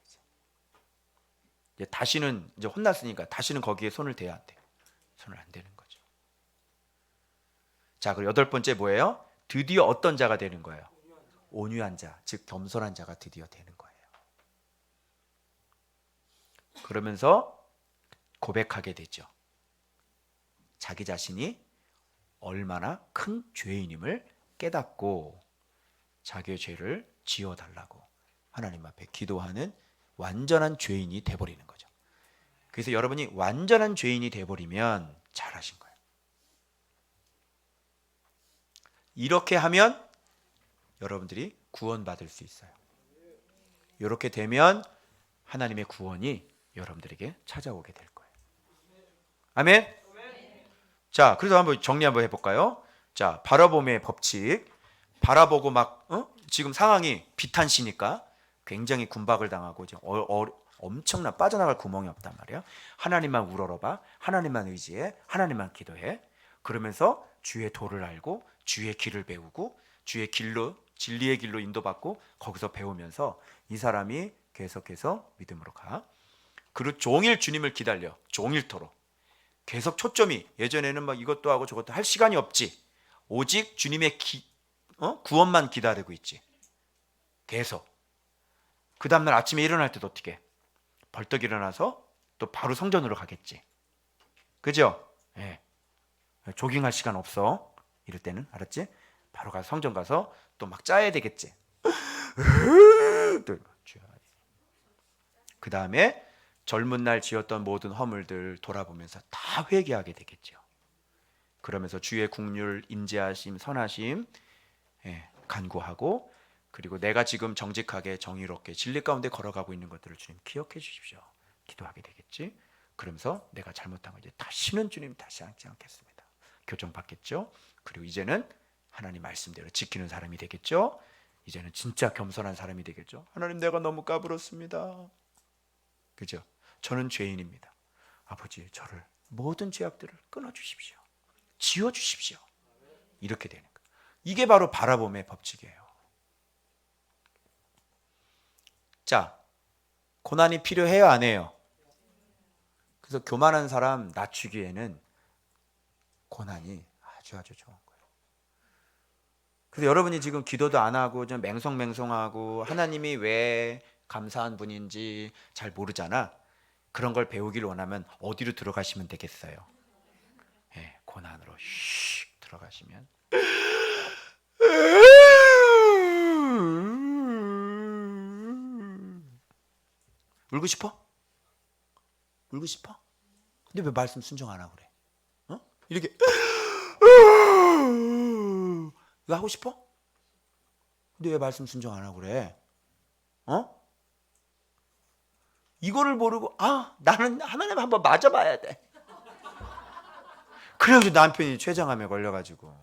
이제 다시는 이제 혼났으니까 다시는 거기에 손을 대야 안 돼. 손을 안 대는 거죠. 자, 그리고 여덟 번째 뭐예요? 드디어 어떤 자가 되는 거예요? 온유한 자, 즉 겸손한 자가 드디어 되는 거예요. 그러면서 고백하게 되죠. 자기 자신이 얼마나 큰 죄인임을 깨닫고 자기의 죄를 지어달라고 하나님 앞에 기도하는 완전한 죄인이 돼버리는 거죠. 그래서 여러분이 완전한 죄인이 돼버리면 잘하신 거예요. 이렇게 하면 여러분들이 구원받을 수 있어요. 이렇게 되면 하나님의 구원이 여러분들에게 찾아오게 될 거예요. 아멘. 자, 그래서 한번 정리 한번 해볼까요? 자, 바라봄의 법칙. 바라보고 막 지금 상황이 비탄시니까 굉장히 군박을 당하고 엄청난 빠져나갈 구멍이 없단 말이야. 하나님만 우러러봐, 하나님만 의지해, 하나님만 기도해. 그러면서 주의 도를 알고 주의 길을 배우고 주의 길로, 진리의 길로 인도받고 거기서 배우면서 이 사람이 계속해서 믿음으로 가. 그리고 종일 주님을 기다려. 종일토록 계속 초점이, 예전에는 막 이것도 하고 저것도 할 시간이 없지. 오직 주님의 구원만 기다리고 있지. 계속. 그 다음날 아침에 일어날 때도 어떻게? 벌떡 일어나서 또 바로 성전으로 가겠지. 그죠? 예. 조깅할 시간 없어. 이럴 때는, 알았지? 바로 가서 성전 가서 또 막 짜야 되겠지. 그 다음에 젊은 날 지었던 모든 허물들 돌아보면서 다 회개하게 되겠죠. 그러면서 주의 긍휼, 인자하심, 선하심 간구하고, 그리고 내가 지금 정직하게 정의롭게 진리 가운데 걸어가고 있는 것들을 주님 기억해 주십시오. 기도하게 되겠지. 그러면서 내가 잘못한 거 이제 다시는 주님 다시 하지 않겠습니다. 교정받겠죠. 그리고 이제는 하나님 말씀대로 지키는 사람이 되겠죠. 이제는 진짜 겸손한 사람이 되겠죠. 하나님, 내가 너무 까불었습니다. 그죠? 저는 죄인입니다. 아버지, 저를 모든 죄악들을 끊어주십시오. 지워주십시오. 이렇게 되는 거예요. 이게 바로 바라봄의 법칙이에요. 자, 고난이 필요해요, 안 해요? 그래서 교만한 사람 낮추기에는 고난이 아주 좋은 거예요. 그래서 여러분이 지금 기도도 안 하고 좀 맹성맹성하고 하나님이 왜 감사한 분인지 잘 모르잖아. 그런 걸 배우길 원하면 어디로 들어가시면 되겠어요? 고난으로 슉 들어가시면 울고 싶어? 울고 싶어? 근데 왜 말씀 순종 안 하고 그래? 이렇게 이거 하고 싶어? 근데 왜 말씀 순종 안 하고 그래? 이거를 모르고 나는 하나님 한번 맞아봐야 돼. 그래가지고 남편이 췌장암에 걸려가지고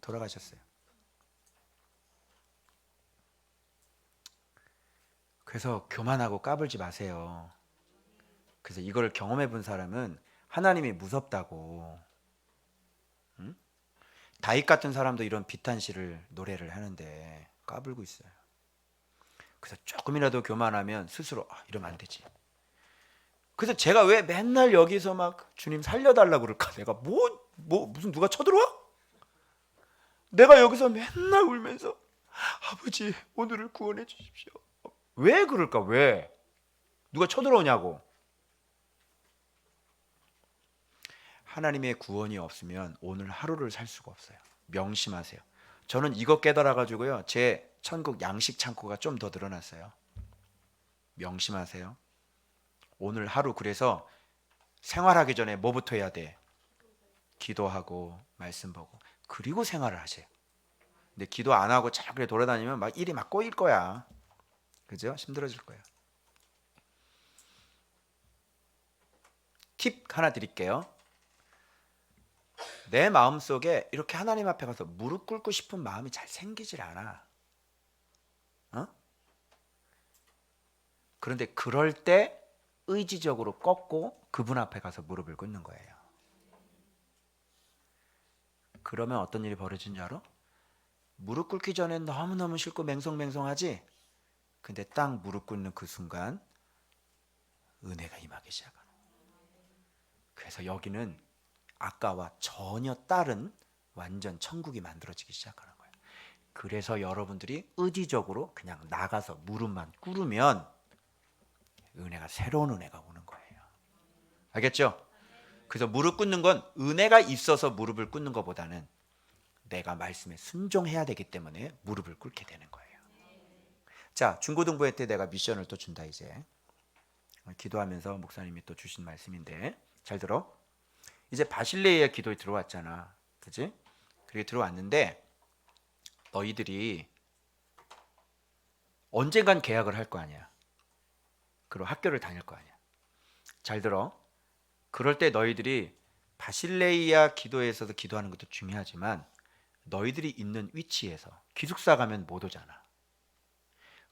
돌아가셨어요. 그래서 교만하고 까불지 마세요. 그래서 이걸 경험해 본 사람은 하나님이 무섭다고. 응? 다윗 같은 사람도 이런 비탄시를 노래를 하는데 까불고 있어요. 그래서 조금이라도 교만하면 스스로 이러면 안 되지. 그래서 제가 왜 맨날 여기서 막 주님 살려달라고 그럴까? 내가 무슨 누가 쳐들어와? 내가 여기서 맨날 울면서 아버지 오늘을 구원해 주십시오. 왜 그럴까? 왜? 누가 쳐들어오냐고. 하나님의 구원이 없으면 오늘 하루를 살 수가 없어요. 명심하세요. 저는 이거 깨달아 가지고요. 제 천국 양식 창고가 좀 더 늘어났어요. 명심하세요. 오늘 하루 그래서 생활하기 전에 뭐부터 해야 돼? 기도하고 말씀 보고 그리고 생활을 하세요. 근데 기도 안 하고 자꾸 그래 돌아다니면 막 일이 막 꼬일 거야. 그죠? 힘들어질 거예요. 팁 하나 드릴게요. 내 마음속에 이렇게 하나님 앞에 가서 무릎 꿇고 싶은 마음이 잘 생기질 않아. 그런데 그럴 때 의지적으로 꺾고 그분 앞에 가서 무릎을 꿇는 거예요. 그러면 어떤 일이 벌어지는 줄 알아? 무릎 꿇기 전엔 너무너무 싫고 맹성맹성하지? 근데 딱 무릎 꿇는 그 순간 은혜가 임하기 시작하는 거예요. 그래서 여기는 아까와 전혀 다른 완전 천국이 만들어지기 시작하는 거예요. 그래서 여러분들이 의지적으로 그냥 나가서 무릎만 꿇으면 은혜가 새로운 은혜가 오는 거예요. 알겠죠? 그래서 무릎 꿇는 건 은혜가 있어서 무릎을 꿇는 것보다는 내가 말씀에 순종해야 되기 때문에 무릎을 꿇게 되는 거예요. 자, 중고등부회 때 내가 미션을 또 준다 이제. 기도하면서 목사님이 또 주신 말씀인데 잘 들어. 이제 바실레이아 기도에 들어왔잖아. 그지? 그게 들어왔는데 너희들이 언젠간 계약을 할 거 아니야. 그리고 학교를 다닐 거 아니야. 잘 들어. 그럴 때 너희들이 바실레이아 기도에서도 기도하는 것도 중요하지만 너희들이 있는 위치에서 기숙사 가면 못 오잖아.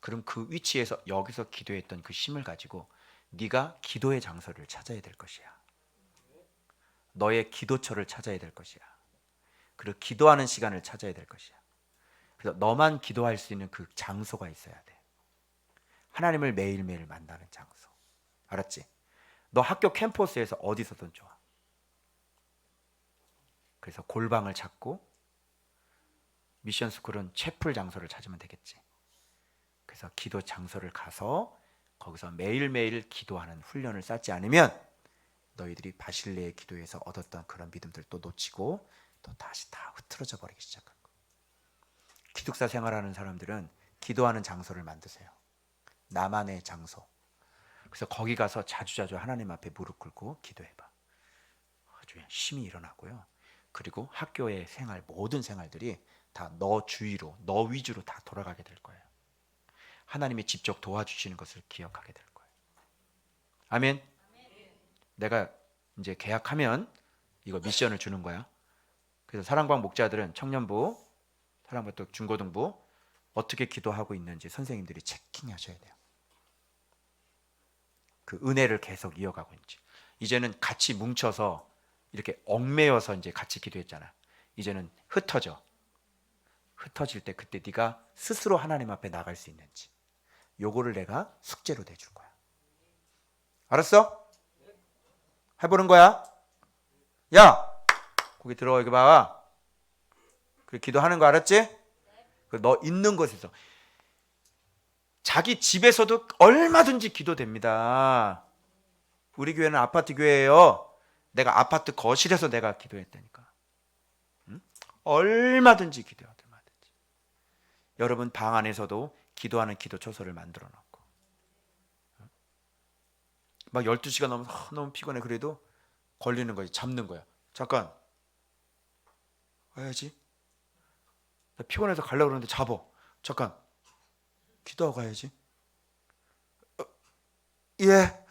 그럼 그 위치에서 여기서 기도했던 그 힘을 가지고 네가 기도의 장소를 찾아야 될 것이야. 너의 기도처를 찾아야 될 것이야. 그리고 기도하는 시간을 찾아야 될 것이야. 그래서 너만 기도할 수 있는 그 장소가 있어야 돼. 하나님을 매일매일 만나는 장소. 알았지? 너 학교 캠퍼스에서 어디서든 좋아. 그래서 골방을 찾고 미션 스쿨은 채플 장소를 찾으면 되겠지. 그래서 기도 장소를 가서 거기서 매일매일 기도하는 훈련을 쌓지 않으면 너희들이 바실레의 기도에서 얻었던 그런 믿음들 또 놓치고 또 다시 다 흐트러져 버리기 시작한 거예요. 기숙사 생활하는 사람들은 기도하는 장소를 만드세요. 나만의 장소. 그래서 거기 가서 자주자주 하나님 앞에 무릎 꿇고 기도해봐. 아주 힘이 일어나고요. 그리고 학교의 생활, 모든 생활들이 다 너 주위로, 너 위주로 다 돌아가게 될 거예요. 하나님이 직접 도와주시는 것을 기억하게 될 거예요. 아멘. 내가 이제 계약하면 이거 미션을 주는 거야. 그래서 사랑방 목자들은 청년부, 사랑방 또 중고등부 어떻게 기도하고 있는지 선생님들이 체킹하셔야 돼요. 그 은혜를 계속 이어가고 있는지. 이제는 같이 뭉쳐서 이렇게 얽매여서 이제 같이 기도했잖아. 이제는 흩어져. 흩어질 때 그때 네가 스스로 하나님 앞에 나갈 수 있는지. 요거를 내가 숙제로 내줄 거야. 알았어? 해보는 거야. 야, 거기 들어와 여기 봐. 그 기도하는 거 알았지? 너 있는 곳에서 자기 집에서도 얼마든지 기도됩니다. 우리 교회는 아파트 교회예요. 내가 아파트 거실에서 내가 기도했다니까. 응? 얼마든지 기도해요. 얼마든지. 여러분 방 안에서도 기도하는 기도 초소를 만들어 놓고 막 12시가 넘어서 너무 피곤해. 그래도 걸리는 거지. 잡는 거야. 잠깐 와야지. 나 피곤해서 가려고 그러는데 잡어. 잠깐 기도하고 가야지. 예.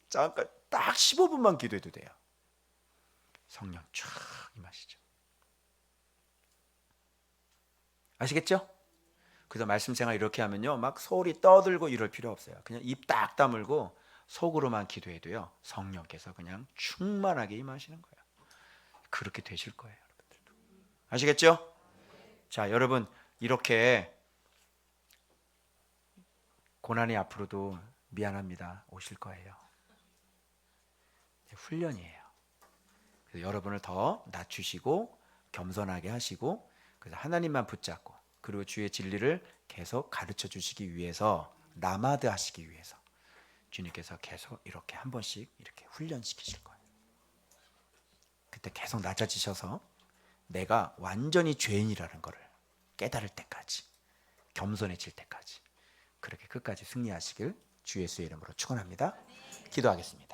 잠깐 딱 15분만 기도해도 돼요. 성령 쫙 임하시죠. 아시겠죠? 그래서 말씀 생활 이렇게 하면요, 막 소리 떠들고 이럴 필요 없어요. 그냥 입 딱 다물고 속으로만 기도해도요, 성령께서 그냥 충만하게 임하시는 거예요. 그렇게 되실 거예요, 여러분들도. 아시겠죠? 자, 여러분 이렇게 고난이 앞으로도 미안합니다 오실 거예요. 훈련이에요. 그래서 여러분을 더 낮추시고 겸손하게 하시고, 그래서 하나님만 붙잡고, 그리고 주의 진리를 계속 가르쳐 주시기 위해서, 라마드 하시기 위해서 주님께서 계속 이렇게 한 번씩 이렇게 훈련시키실 거예요. 그때 계속 낮아지셔서 내가 완전히 죄인이라는 것을 깨달을 때까지, 겸손해질 때까지, 그렇게 끝까지 승리하시길 주 예수의 이름으로 축원합니다. 기도하겠습니다.